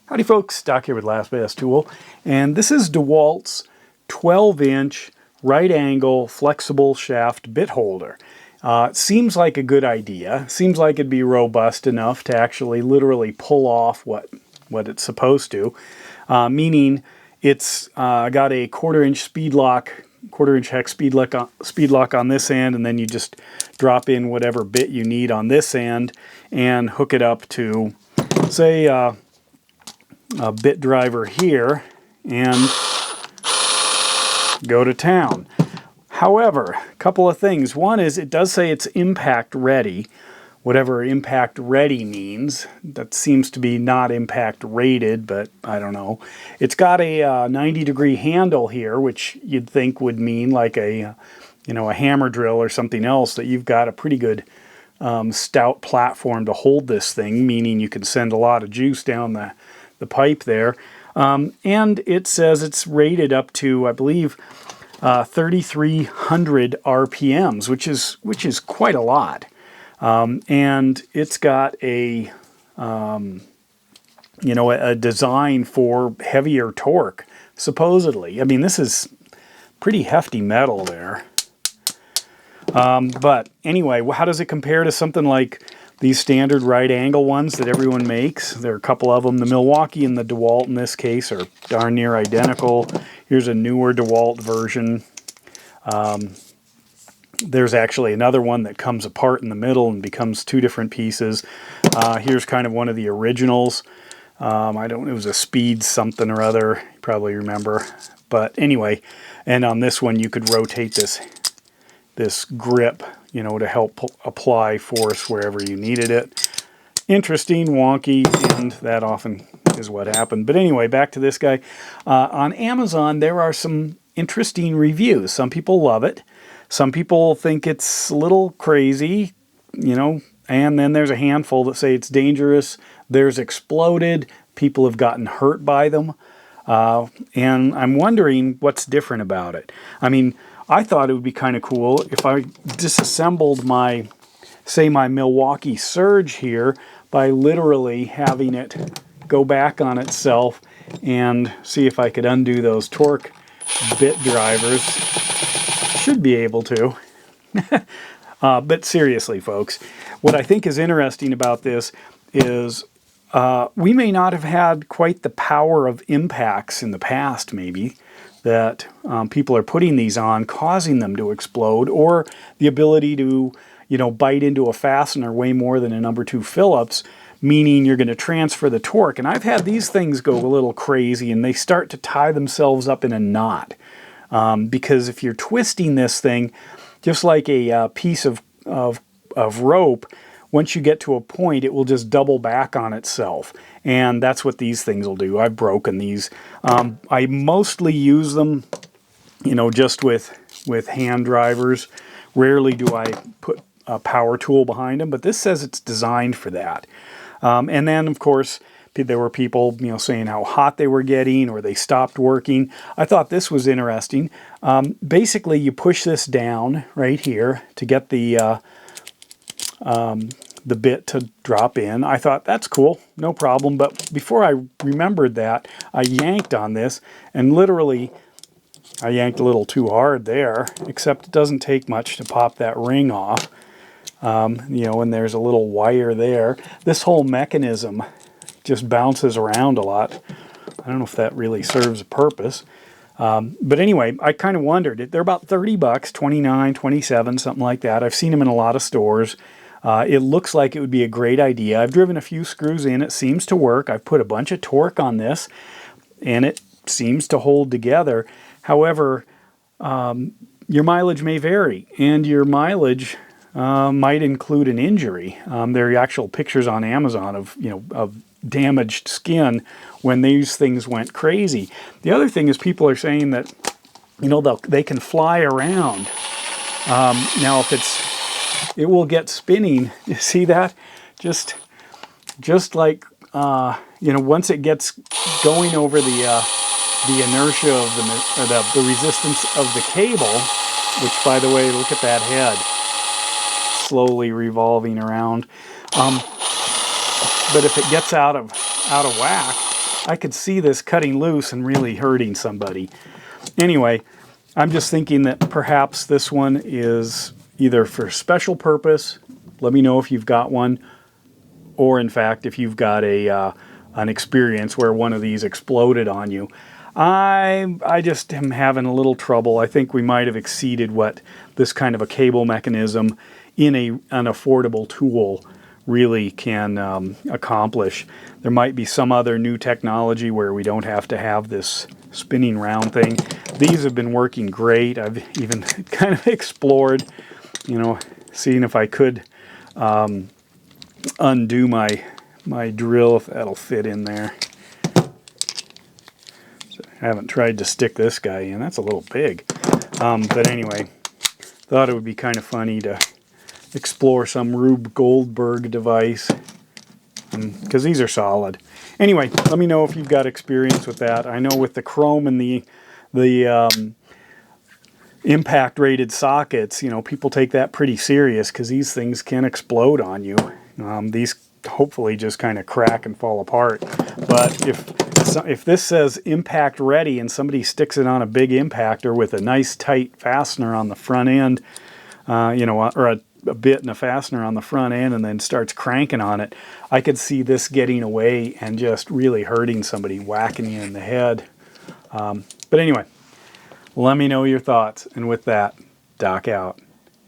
Howdy folks, Doc here with Last Best Tool, and this is DeWalt's 12-inch right-angle flexible shaft bit holder. Seems like a good idea. Seems like it'd be robust enough to actually literally pull off what it's supposed to, meaning it's got a quarter-inch hex speed lock on this end, and then you just drop in whatever bit you need on this end and hook it up to, say, a bit driver here and go to town. However, a couple of things. One is it does say it's impact ready, whatever impact ready means. That seems to be not impact rated, but I don't know. It's got a 90-degree handle here, which you'd think would mean like a hammer drill or something else, that you've got a pretty good stout platform to hold this thing, meaning you can send a lot of juice down the pipe there. And it says it's rated up to, I believe, 3,300 RPMs, which is quite a lot. And it's got a design for heavier torque, supposedly. I mean, this is pretty hefty metal there. But anyway, how does it compare to something like these standard right angle ones that everyone makes? There are a couple of them. The Milwaukee and the DeWalt in this case are darn near identical. Here's a newer DeWalt version. There's actually another one that comes apart in the middle and becomes two different pieces. Here's kind of one of the originals. It was a Speed something or other, you probably remember. But anyway, and on this one you could rotate this grip, to help apply force wherever you needed it. Interesting, wonky, and that often is what happened. But anyway, back to this guy. On Amazon, there are some interesting reviews. Some people love it. Some people think it's a little crazy, and then there's a handful that say it's dangerous. There's exploded. People have gotten hurt by them. And I'm wondering what's different about it. I mean, I thought it would be kind of cool if I disassembled my Milwaukee Surge here by literally having it go back on itself and see if I could undo those torque bit drivers. Should be able to. But seriously, folks, what I think is interesting about this is we may not have had quite the power of impacts in the past, maybe, that people are putting these on, causing them to explode, or the ability to, bite into a fastener way more than a number 2 Phillips, meaning you're going to transfer the torque. And I've had these things go a little crazy, and they start to tie themselves up in a knot. Because if you're twisting this thing, just like a piece of rope, once you get to a point, it will just double back on itself. And that's what these things will do. I've broken these. I mostly use them, just with hand drivers. Rarely do I put a power tool behind them, but this says it's designed for that. And then, of course, there were people, saying how hot they were getting or they stopped working. I thought this was interesting. Basically, you push this down right here to get the bit to drop in. I thought, that's cool, no problem. But before I remembered that, I yanked on this, and literally, I yanked a little too hard there, except it doesn't take much to pop that ring off. And there's a little wire there. This whole mechanism just bounces around a lot. I don't know if that really serves a purpose. But anyway, I kind of wondered. They're about 30 bucks, 29, 27, something like that. I've seen them in a lot of stores. It looks like it would be a great idea. I've driven a few screws in. It seems to work. I've put a bunch of torque on this, and it seems to hold together. However, your mileage may vary, and your mileage might include an injury. There are actual pictures on Amazon of damaged skin when these things went crazy. The other thing is people are saying that they can fly around. Now it will get spinning. You see that? Just like once it gets going over the inertia of the resistance of the cable, which, by the way, look at that head slowly revolving around. But if it gets out of whack, I could see this cutting loose and really hurting somebody. Anyway, I'm just thinking that perhaps this one is either for special purpose. Let me know if you've got one, or in fact, if you've got an experience where one of these exploded on you. I just am having a little trouble. I think we might have exceeded what this kind of a cable mechanism in an affordable tool really can accomplish. There might be some other new technology where we don't have to have this spinning round thing. These have been working great. I've even kind of explored, you know, seeing if I could undo my drill, if that'll fit in there. So I haven't tried to stick this guy in. That's a little big. But anyway, thought it would be kind of funny to explore some Rube Goldberg device, because these are solid. Anyway, let me know if you've got experience with that. I know with the chrome and the impact rated sockets, you know, people take that pretty serious because these things can explode on you. These hopefully just kind of crack and fall apart. But if this says impact ready and somebody sticks it on a big impactor with a nice tight fastener on the front end, you know, or a bit and a fastener on the front end, and then starts cranking on it, I could see this getting away and just really hurting somebody, whacking you in the head. But anyway, let me know your thoughts. And with that, Doc out.